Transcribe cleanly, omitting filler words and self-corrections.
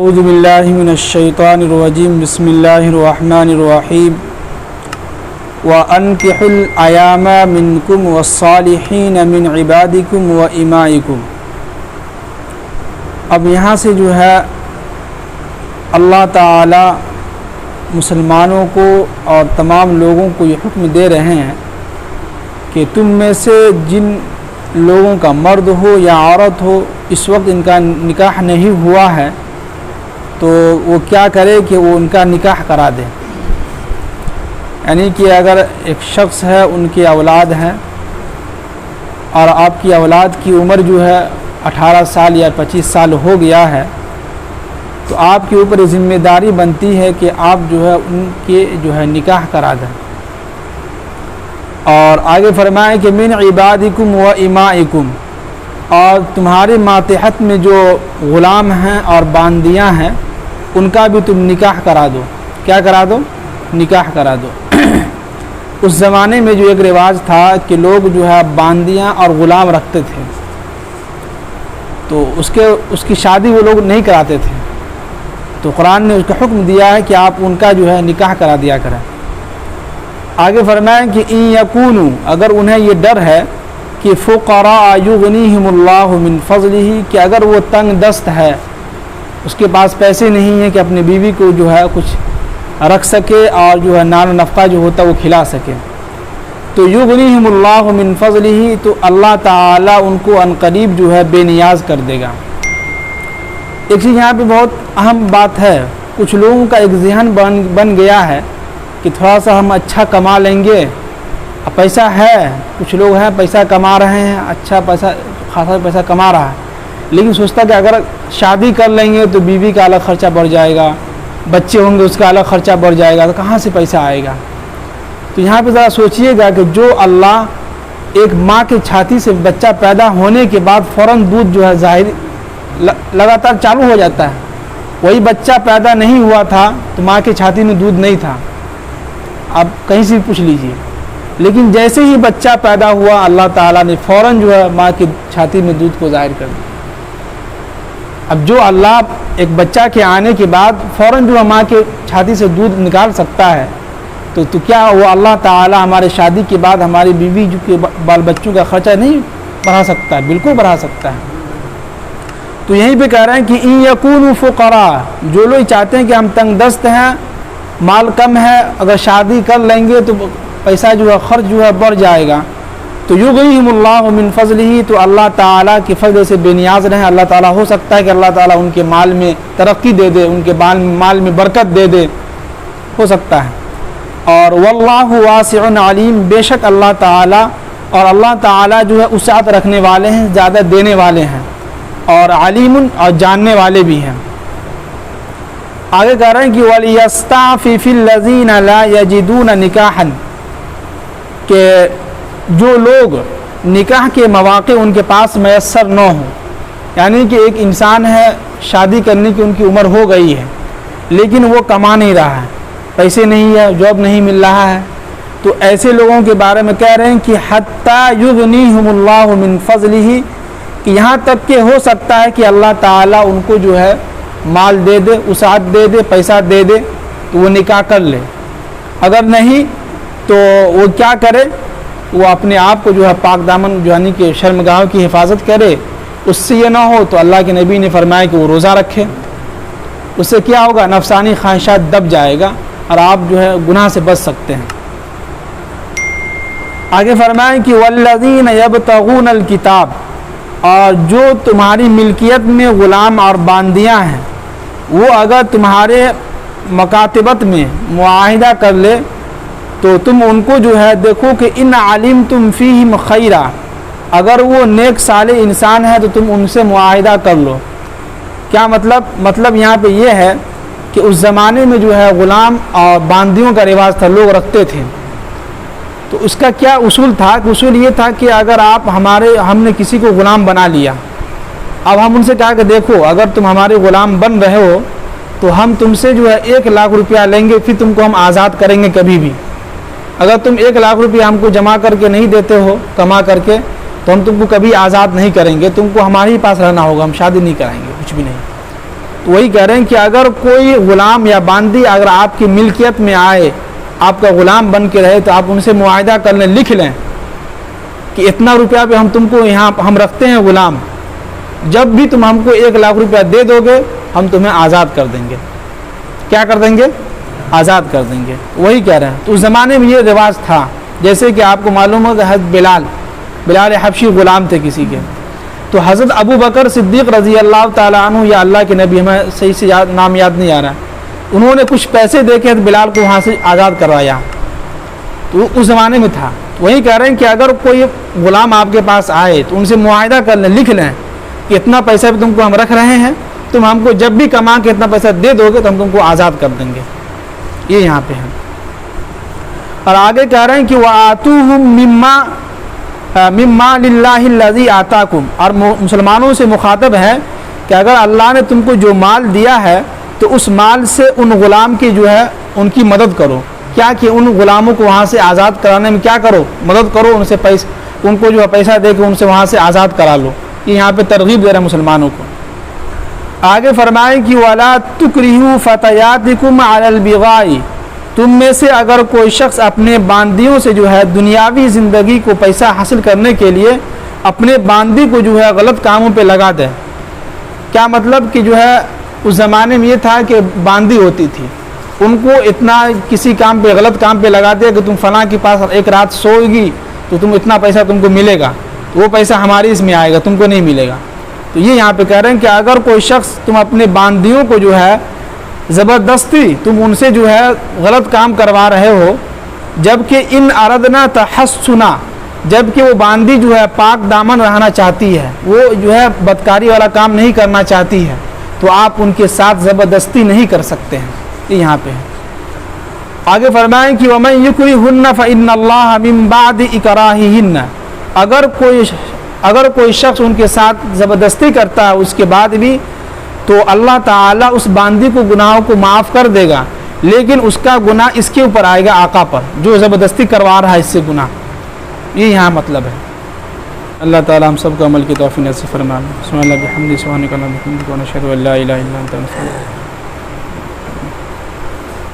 اعوذ باللہ من الشیطان الرجیم بسم اللہ الرحمن الرحیم وَأَنْكِحُوا الْأَيَامَ مِنْكُمْ وَالصَّالِحِينَ مِنْ عِبَادِكُمْ وَإِمَائِكُمْ۔ اب یہاں سے جو ہے اللہ تعالی مسلمانوں کو اور تمام لوگوں کو یہ حکم دے رہے ہیں کہ تم میں سے جن لوگوں کا مرد ہو یا عورت ہو اس وقت ان کا نکاح نہیں ہوا ہے تو وہ کیا کرے کہ وہ ان کا نکاح کرا دے۔ یعنی کہ اگر ایک شخص ہے، ان کی اولاد ہے اور آپ کی اولاد کی عمر جو ہے 18 سال یا 25 سال ہو گیا ہے تو آپ کے اوپر ذمہ داری بنتی ہے کہ آپ جو ہے ان کے جو ہے نکاح کرا دیں۔ اور آگے فرمائیں کہ من عبادکم و امائکم، اور تمہارے ماتحت میں جو غلام ہیں اور باندیاں ہیں ان کا بھی تم نکاح کرا دو۔ کیا کرا دو؟ نکاح کرا دو۔ اس زمانے میں جو ایک رواج تھا کہ لوگ جو ہے باندیاں اور غلام رکھتے تھے تو اس کی شادی وہ لوگ نہیں کراتے تھے، تو قرآن نے اس کا حکم دیا ہے کہ آپ ان کا جو ہے نکاح کرا دیا کریں۔ آگے فرمائیں کہ ان یکونوا، اگر انہیں یہ ڈر ہے کہ فقراء یغنیہم اللہ من فضلہ، کہ اگر وہ تنگ دست ہے، اس کے پاس پیسے نہیں ہیں کہ اپنی بیوی کو جو ہے کچھ رکھ سکے اور جو ہے نان و نفقہ جو ہوتا ہے وہ کھلا سکے، تو یغنیہم اللہ من فضلہ، تو اللہ تعالیٰ ان کو عنقریب جو ہے بے نیاز کر دے گا۔ ایک چیز یہاں پہ بہت اہم بات ہے، کچھ لوگوں کا ایک ذہن بن گیا ہے کہ تھوڑا سا ہم اچھا کما لیں گے، پیسہ ہے، کچھ لوگ ہیں پیسہ کما رہے ہیں، اچھا پیسہ خاصا پیسہ کما رہا ہے، لیکن سوچتا کہ اگر شادی کر لیں گے تو بیوی کا الگ خرچہ بڑھ جائے گا، بچے ہوں گے اس کا الگ خرچہ بڑھ جائے گا، تو کہاں سے پیسہ آئے گا؟ تو یہاں پہ ذرا سوچئے گا کہ جو اللہ ایک ماں کے چھاتی سے بچہ پیدا ہونے کے بعد فوراً دودھ جو ہے ظاہر لگاتار چالو ہو جاتا ہے، وہی بچہ پیدا نہیں ہوا تھا تو ماں کے چھاتی میں دودھ نہیں تھا، اب کہیں سے پوچھ لیجئے، لیکن جیسے ہی بچہ پیدا ہوا اللہ تعالیٰ نے فوراً جو ہے ماں کی چھاتی میں دودھ کو ظاہر کر دیا۔ اب جو اللہ ایک بچہ کے آنے کے بعد فوراً جو ماں کے چھاتی سے دودھ نکال سکتا ہے تو کیا وہ اللہ تعالیٰ ہمارے شادی کے بعد ہماری بیوی جو کہ بال بچوں کا خرچہ نہیں بڑھا سکتا ہے؟ بالکل بڑھا سکتا ہے۔ تو یہیں پہ کہہ رہے ہیں کہ ان یکونوا فقراء، جو لوگ چاہتے ہیں کہ ہم تنگ دست ہیں، مال کم ہے، اگر شادی کر لیں گے تو پیسہ جو ہے خرچ جو ہے بڑھ جائے گا، تو یغنیہم اللہ من فضلہ، تو اللہ تعالیٰ کے فضل سے بے نیاز رہیں۔ اللہ تعالیٰ ہو سکتا ہے کہ اللہ تعالیٰ ان کے مال میں ترقی دے دے، ان کے مال میں برکت دے دے، ہو سکتا ہے۔ اور واللہ واسع علیم، بے شک اللہ تعالیٰ اور اللہ تعالیٰ جو ہے وسعت رکھنے والے ہیں، زیادہ دینے والے ہیں، اور علیم اور جاننے والے بھی ہیں۔ آگے کہہ رہے ہیں کہ وَلْيَسْتَعْفِفِ الَّذِينَ لَا يَجِدُونَ نِكَاحًا، کہ جو لوگ نکاح کے مواقع ان کے پاس میسر نہ ہوں، یعنی کہ ایک انسان ہے شادی کرنے کی ان کی عمر ہو گئی ہے لیکن وہ کما نہیں رہا ہے، پیسے نہیں ہے، جاب نہیں مل رہا ہے، تو ایسے لوگوں کے بارے میں کہہ رہے ہیں کہ حتیٰ یغنیہم اللہ من فضلہ، کہ یہاں تک کہ ہو سکتا ہے کہ اللہ تعالیٰ ان کو جو ہے مال دے دے، وسعت دے دے، پیسہ دے دے تو وہ نکاح کر لے، اگر نہیں تو وہ کیا کرے، وہ اپنے آپ کو جو ہے پاک دامن جو یعنی کہ شرمگاہوں کی حفاظت کرے۔ اس سے یہ نہ ہو تو اللہ کے نبی نے فرمایا کہ وہ روزہ رکھے، اس سے کیا ہوگا، نفسانی خواہشات دب جائے گا اور آپ جو ہے گناہ سے بچ سکتے ہیں۔ آگے فرمائیں کہ والذین یبتغون الکتاب، اور جو تمہاری ملکیت میں غلام اور باندیاں ہیں وہ اگر تمہارے مکاتبت میں معاہدہ کر لے تو تم ان کو جو ہے دیکھو کہ ان علمتم فیہم خیرا، اگر وہ نیک صالح انسان ہے تو تم ان سے معاہدہ کر لو۔ کیا مطلب یہاں پہ یہ ہے کہ اس زمانے میں جو ہے غلام اور باندیوں کا رواج تھا، لوگ رکھتے تھے، تو اس کا کیا اصول تھا؟ اصول یہ تھا کہ اگر ہم نے کسی کو غلام بنا لیا، اب ہم ان سے کہا کہ دیکھو اگر تم ہمارے غلام بن رہے ہو تو ہم تم سے جو ہے 1 لاکھ روپیہ لیں گے، پھر تم کو ہم آزاد کریں گے کبھی بھی۔ اگر تم 1 لاکھ روپیہ ہم کو جمع کر کے نہیں دیتے ہو کما کر کے تو ہم تم کو کبھی آزاد نہیں کریں گے، تم کو ہمارے ہی پاس رہنا ہوگا، ہم شادی نہیں کرائیں گے، کچھ بھی نہیں۔ تو وہی کہہ رہے ہیں کہ اگر کوئی غلام یا باندی اگر آپ کی ملکیت میں آئے، آپ کا غلام بن کے رہے، تو آپ ان سے معاہدہ کر لیں، لکھ لیں کہ اتنا روپیہ پہ ہم تم کو یہاں ہم رکھتے ہیں غلام، جب بھی تم ہم کو 1,00,000 روپیہ دے دو گے ہم تمہیں آزاد کر دیں گے۔ کیا کر دیں گے؟ آزاد کر دیں گے۔ وہی کہہ رہے ہیں تو اس زمانے میں یہ رواج تھا، جیسے کہ آپ کو معلوم ہو کہ حضرت بلال حبشی غلام تھے کسی کے، تو حضرت ابو بکر صدیق رضی اللہ تعالیٰ عنہ یا اللہ کے نبی، ہمیں صحیح سے نام یاد نہیں آ رہا ہے، انہوں نے کچھ پیسے دے کے بلال کو وہاں سے آزاد کروایا، تو اس زمانے میں تھا۔ وہی کہہ رہے ہیں کہ اگر کوئی غلام آپ کے پاس آئے تو ان سے معاہدہ کر لیں، لکھ لیں کہ اتنا پیسہ بھی تم کو ہم رکھ رہے ہیں، تم ہم کو جب بھی کما کے اتنا پیسہ دے دو گے تو ہم تم کو آزاد کر دیں گے۔ یہ یہاں پہ ہے۔ اور آگے کہہ رہے ہیں کہ وَآتُوهُم مِّمَّا لِلَّهِ الَّذِي آتَاكُمْ، اور مسلمانوں سے مخاطب ہے کہ اگر اللہ نے تم کو جو مال دیا ہے تو اس مال سے ان غلام کی جو ہے ان کی مدد کرو۔ کیا کہ ان غلاموں کو وہاں سے آزاد کرانے میں کیا کرو؟ مدد کرو، ان سے ان کو جو ہے پیسہ دے کے ان سے وہاں سے آزاد کرا لو۔ یہ یہاں پہ ترغیب دے رہے ہیں مسلمانوں کو۔ آگے فرمائیں کہ وَلَا تُكْرِهُ فَتَيَاتِكُمْ عَلَى الْبِغَاءِ، تم میں سے اگر کوئی شخص اپنے باندیوں سے جو ہے دنیاوی زندگی کو پیسہ حاصل کرنے کے لیے اپنے باندی کو جو ہے غلط کاموں پہ لگا دے۔ کیا مطلب کہ جو ہے اس زمانے میں یہ تھا کہ باندی ہوتی تھی، ان کو اتنا کسی کام پہ غلط کام پہ لگا دیا کہ تم فلاں کے پاس ایک رات سوئے گی تو تم اتنا پیسہ تم کو ملے گا، تو وہ پیسہ ہماری اس میں آئے گا، تم کو نہیں ملے گا۔ تو یہ یہاں پہ کہہ رہے ہیں کہ اگر کوئی شخص تم اپنے باندیوں کو جو ہے زبردستی تم ان سے جو ہے غلط کام کروا رہے ہو، جبکہ ان اردنا تحسنا، جبکہ وہ باندی جو ہے پاک دامن رہنا چاہتی ہے، وہ جو ہے بدکاری والا کام نہیں کرنا چاہتی ہے، تو آپ ان کے ساتھ زبردستی نہیں کر سکتے ہیں۔ یہ یہاں پہ ہے۔ آگے فرمائیں کہ وَمَن يُكْرِهُنَّ فَإِنَّ اللَّهَ مِن بَعْدِ إِكْرَاهِهِنَّ، اگر کوئی شخص ان کے ساتھ زبردستی کرتا ہے اس کے بعد بھی، تو اللہ تعالیٰ اس باندی کو گناہوں کو معاف کر دے گا، لیکن اس کا گناہ اس کے اوپر آئے گا، آقا پر، جو زبردستی کروا رہا ہے اس سے گناہ۔ یہ یہاں مطلب ہے۔ اللہ تعالیٰ ہم سب کو عمل کی توفیق نصیب فرمائے۔ سبحان اللہ بحمدہ، سبحانک اللہم وبحمدک، ونشہد ان لا الہ الا انت، نستغفرک۔